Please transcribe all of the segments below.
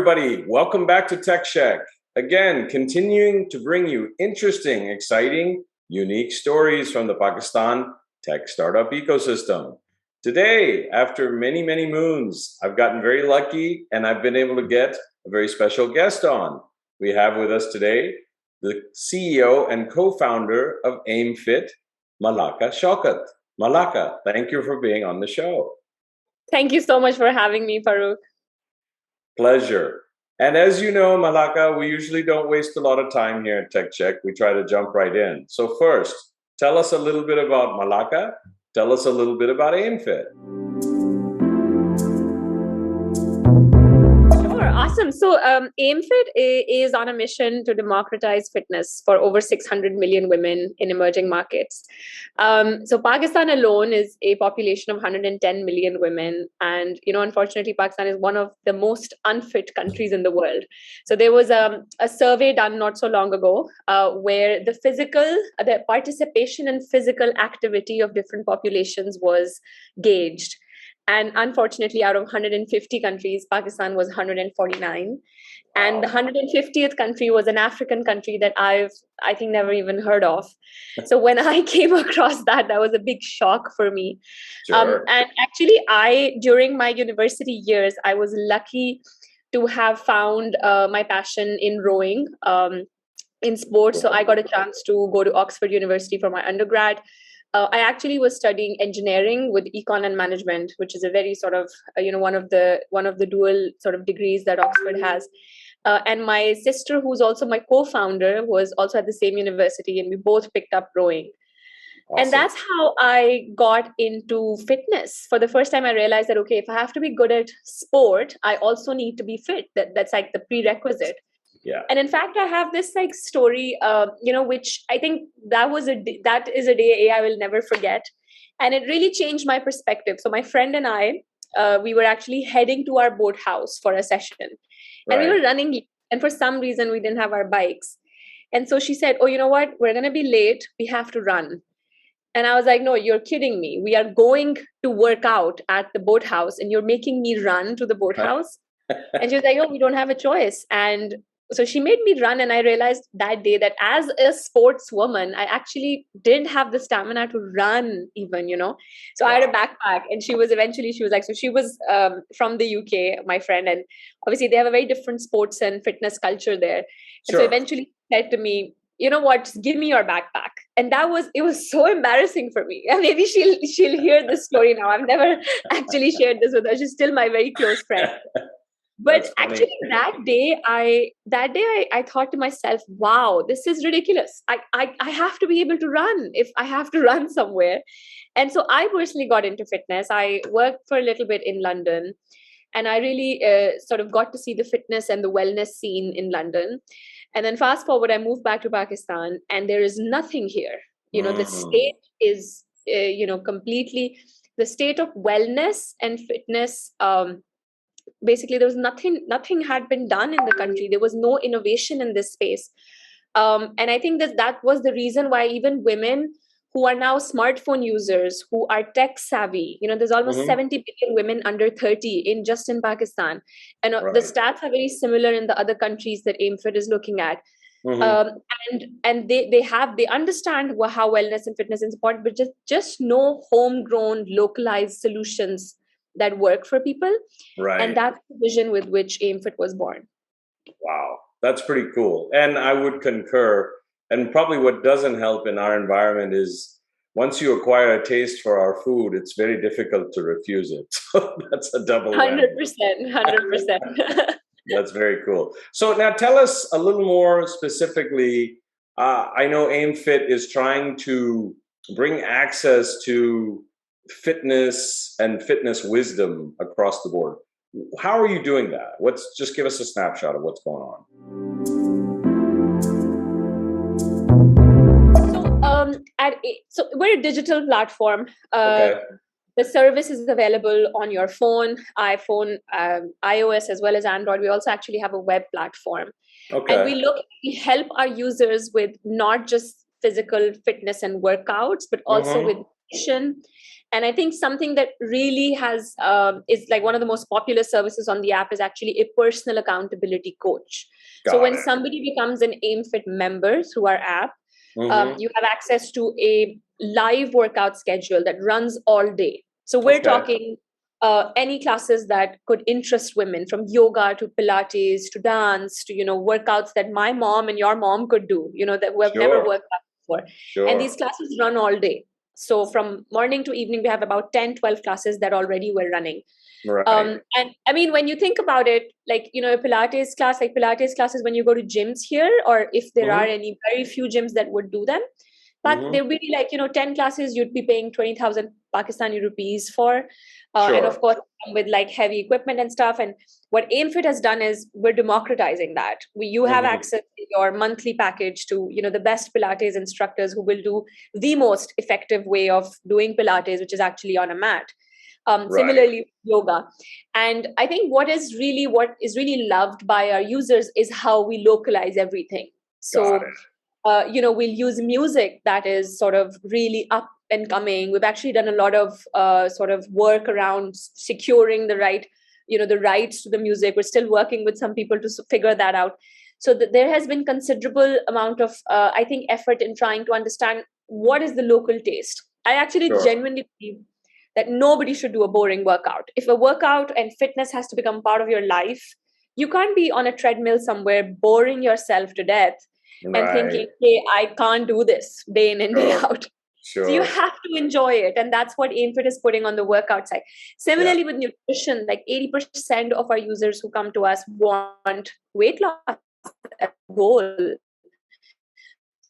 everybody. Welcome back to Tech Sheck. Again, continuing to bring you interesting, exciting, unique stories from the Pakistan tech startup ecosystem. Today, after many, many moons, I've gotten very lucky and I've been able to get a very special guest on. We have with us today the CEO and co-founder of Aimfit, Mahlaqa Shaukat. Mahlaqa, thank you for being on the show. Thank you so much for having me, Farooq. Pleasure. And as you know, Mahlaqa, we usually don't waste a lot of time here at Tech Check. We try to jump right in. So first, tell us a little bit about Mahlaqa. Tell us a little bit about Aimfit. Awesome. So Aimfit is on a mission to democratize fitness for over 600 million women in emerging markets. So Pakistan alone is a population of 110 million women. And, unfortunately, Pakistan is one of the most unfit countries in the world. So there was a survey done not so long ago where the participation in physical activity of different populations was gauged. And unfortunately, out of 150 countries, Pakistan was 149. And the 150th country was an African country that I think never even heard of. So when I came across that was a big shock for me. Sure. And actually, during my university years, I was lucky to have found my passion in rowing, in sports. So I got a chance to go to Oxford University for my undergrad. I actually was studying engineering with econ and management, which is a very sort of, one of the dual sort of degrees that Oxford has. And my sister, who's also my co-founder, was also at the same university, and we both picked up rowing. Awesome. And that's how I got into fitness. For the first time, I realized that, okay, if I have to be good at sport, I also need to be fit. That's like the prerequisite. Yeah. And in fact, I have this story, which I think that is a day I will never forget. And it really changed my perspective. So my friend and I, we were actually heading to our boathouse for a session. And we were running. And for some reason, we didn't have our bikes. And so she said, oh, you know what? We're going to be late. We have to run. And I was like, no, you're kidding me. We are going to work out at the boathouse and you're making me run to the boathouse. And she was like, oh, we don't have a choice. And so she made me run, and I realized that day that as a sportswoman, I actually didn't have the stamina to run even, So I had a backpack, and she was like, so she was from the UK, my friend, and obviously they have a very different sports and fitness culture there. Sure. And so eventually she said to me, you know what, just give me your backpack. And it was so embarrassing for me. And maybe she'll hear this story now. I've never actually shared this with her. She's still my very close friend. But actually, that day I thought to myself, wow, this is ridiculous. I have to be able to run if I have to run somewhere. And so I personally got into fitness. I worked for a little bit in London, and I really sort of got to see the fitness and the wellness scene in London. And then fast forward, I moved back to Pakistan, and there is nothing here. The state is, completely, the state of wellness and fitness. Basically, there was nothing had been done in the country. There was no innovation in this space. And I think that was the reason why even women who are now smartphone users, who are tech savvy, there's almost 70 billion women under 30 in Pakistan. And the stats are very similar in the other countries that Aimfit is looking at. And they understand how wellness and fitness is important, but just no homegrown, localized solutions that work for people. Right. And that's the vision with which Aimfit was born. Wow, that's pretty cool. And I would concur. And probably what doesn't help in our environment is once you acquire a taste for our food, it's very difficult to refuse it. So that's a double 100%. That's very cool. So now tell us a little more specifically. I know Aimfit is trying to bring access to fitness and fitness wisdom across the board. How are you doing that? Just give us a snapshot of what's going on. So we're a digital platform. Okay. The service is available on your phone, iPhone, iOS, as well as Android. We also actually have a web platform. Okay. And we help our users with not just physical fitness and workouts, but also with nutrition And I think something that really has is like one of the most popular services on the app is actually a personal accountability coach. So Got when it. somebody becomes an Aimfit member through our app, Mm-hmm. you have access to a live workout schedule that runs all day. So we're Okay. talking any classes that could interest women, from yoga to Pilates to dance to, workouts that my mom and your mom could do, that who have never Sure. worked out before. And Sure. these classes run all day. So from morning to evening, we have about 10, 12 classes that already were running. Right. And I mean, when you think about it, like, a Pilates class, like Pilates classes, when you go to gyms here, or if there are Mm-hmm. any very few gyms that would do them, but Mm-hmm. there would be like, 10 classes, you'd be paying 20,000 Pakistani rupees for. And of Sure. course, with like heavy equipment and stuff. And what Aimfit has done is we're democratizing that. You have Mm-hmm. access to your monthly package to, the best Pilates instructors who will do the most effective way of doing Pilates, which is actually on a mat. Right. Similarly, yoga. And I think what is really loved by our users is how we localize everything. Got So, it. we'll use music that is sort of really up and coming. We've actually done a lot of sort of work around securing the rights to the music. We're still working with some people to figure that out. So there has been considerable amount of, I think, effort in trying to understand what is the local taste. I actually Sure. genuinely believe that nobody should do a boring workout. If a workout and fitness has to become part of your life, you can't be on a treadmill somewhere boring yourself to death and Right. thinking, hey, I can't do this day in and day Sure. out. So you Sure. have to enjoy it. And that's what Aimfit is putting on the workout side. Yeah. Similarly, with nutrition, like 80% of our users who come to us want weight loss as a goal.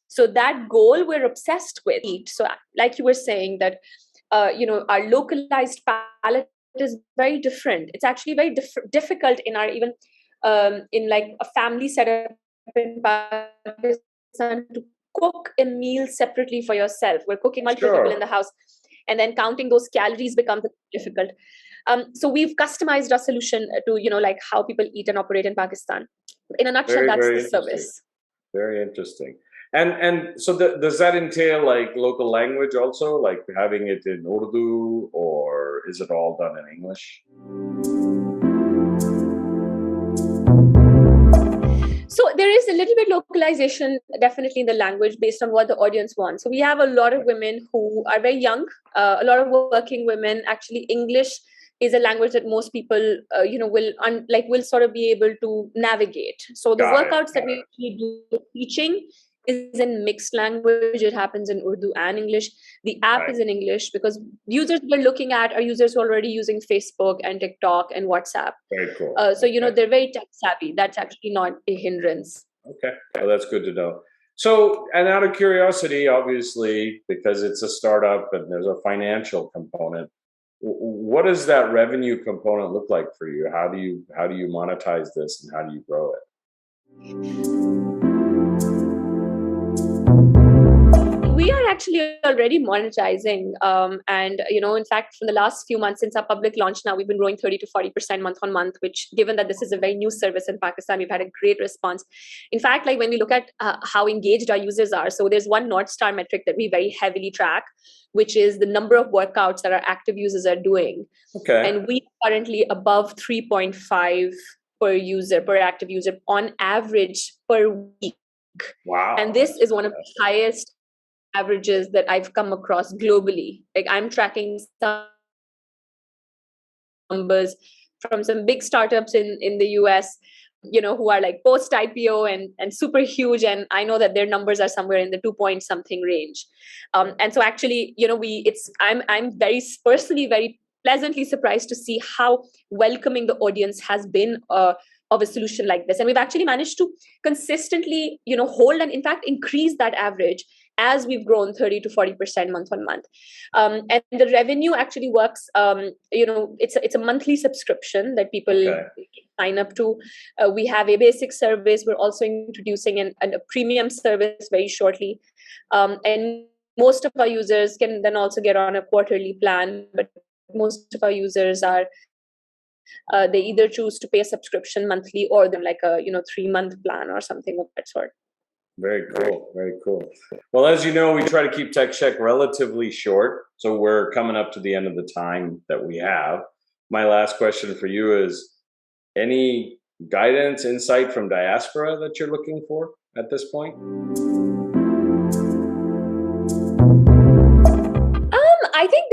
So that goal we're obsessed with. So like you were saying that, our localized palate is very different. It's actually very difficult in our, even in like a family setup in Pakistan, to cook a meal separately for yourself. We're cooking multiple people in Sure. the house, and then counting those calories becomes difficult. So we've customized our solution to, like how people eat and operate in Pakistan. In a nutshell, Very, that's very the interesting. service. Very interesting. And so does that entail like local language also, like having it in Urdu, or is it all done in English? So there is a little bit localization, definitely, in the language based on what the audience wants. So we have a lot of women who are very young, a lot of working women. Actually, English is a language that most people, will sort of be able to navigate. So the Got it. workouts that Got we it. actually do teaching is in mixed language. It happens in Urdu and English. The app Right. is in English because users we're looking at are users who are already using Facebook and TikTok and WhatsApp. Very cool. So, Okay. they're very tech savvy. That's actually not a hindrance. Okay. Well, that's good to know. So, and out of curiosity, obviously, because it's a startup and there's a financial component, what does that revenue component look like for you? How do you monetize this, and how do you grow it? We are actually already monetizing. And, in fact, from the last few months since our public launch now, we've been growing 30 to 40% month on month, which, given that this is a very new service in Pakistan, we've had a great response. In fact, like when we look at how engaged our users are, so there's one North Star metric that we very heavily track, which is the number of workouts that our active users are doing. Okay. And we are currently above 3.5 per active user on average per week. And Wow, this that's is one of the fantastic. highest averages that I've come across globally. Like, I'm tracking some numbers from some big startups in the US, who are like post IPO and super huge. And I know that their numbers are somewhere in the 2 point something range. And so actually, I'm very personally very pleasantly surprised to see how welcoming the audience has been of a solution like this. And we've actually managed to consistently, hold and in fact increase that average as we've grown 30 to 40% month on month. And the revenue actually works, it's a monthly subscription that people Okay. sign up to. We have a basic service. We're also introducing a premium service very shortly. And most of our users can then also get on a quarterly plan, but most of our users are they either choose to pay a subscription monthly or then like a 3-month plan or something of that sort. Very cool. Very cool. Well, as you know, we try to keep Tech Sheck relatively short. So we're coming up to the end of the time that we have. My last question for you is, any guidance, insight from diaspora that you're looking for at this point? I think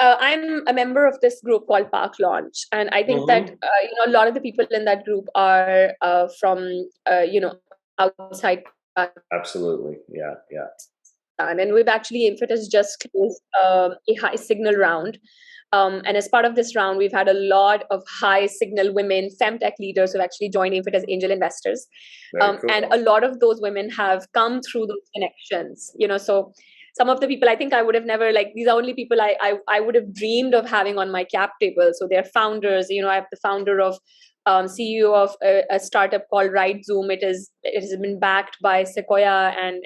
I'm a member of this group called Park Launch, and I think that a lot of the people in that group are from outside. Absolutely, yeah. And we've actually, Aimfit has just closed a high signal round. And as part of this round, we've had a lot of high signal women, femtech leaders who have actually joined Aimfit as angel investors. Cool. And a lot of those women have come through those connections, so some of the people I think I would have never, these are only people I would have dreamed of having on my cap table. So they're founders. I have the founder of CEO of a startup called RideZoom. It has been backed by Sequoia and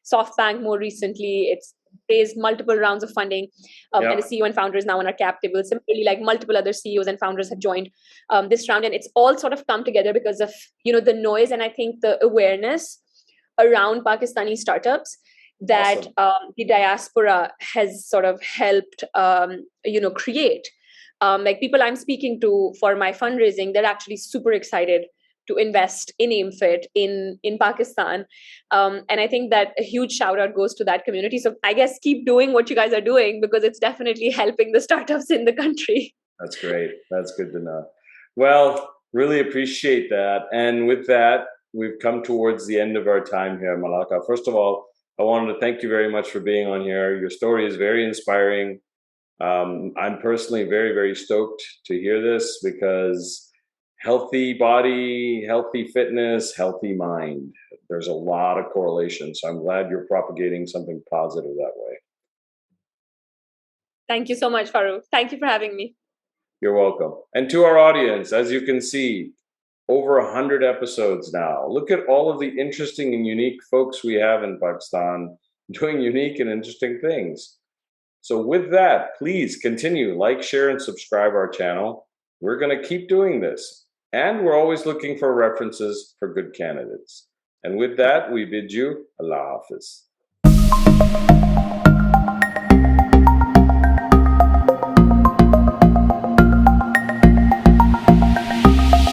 SoftBank more recently. It's raised multiple rounds of funding, and the CEO and founder is now on our cap table. Similarly, multiple other CEOs and founders have joined this round, and it's all sort of come together because of the noise and I think the awareness around Pakistani startups that the diaspora has sort of helped create. People I'm speaking to for my fundraising, they're actually super excited to invest in Aimfit in Pakistan. And I think that a huge shout out goes to that community. So I guess keep doing what you guys are doing, because it's definitely helping the startups in the country. That's great. That's good to know. Well, really appreciate that. And with that, we've come towards the end of our time here, Mahlaqa. First of all, I wanted to thank you very much for being on here. Your story is very inspiring. I'm personally very, very stoked to hear this, because healthy body, healthy fitness, healthy mind. There's a lot of correlation. So I'm glad you're propagating something positive that way. Thank you so much, Farooq. Thank you for having me. You're welcome. And to our audience, as you can see, over 100 episodes now. Look at all of the interesting and unique folks we have in Pakistan doing unique and interesting things. So with that, please continue, like, share, and subscribe our channel. We're going to keep doing this. And we're always looking for references for good candidates. And with that, we bid you Allah Hafiz.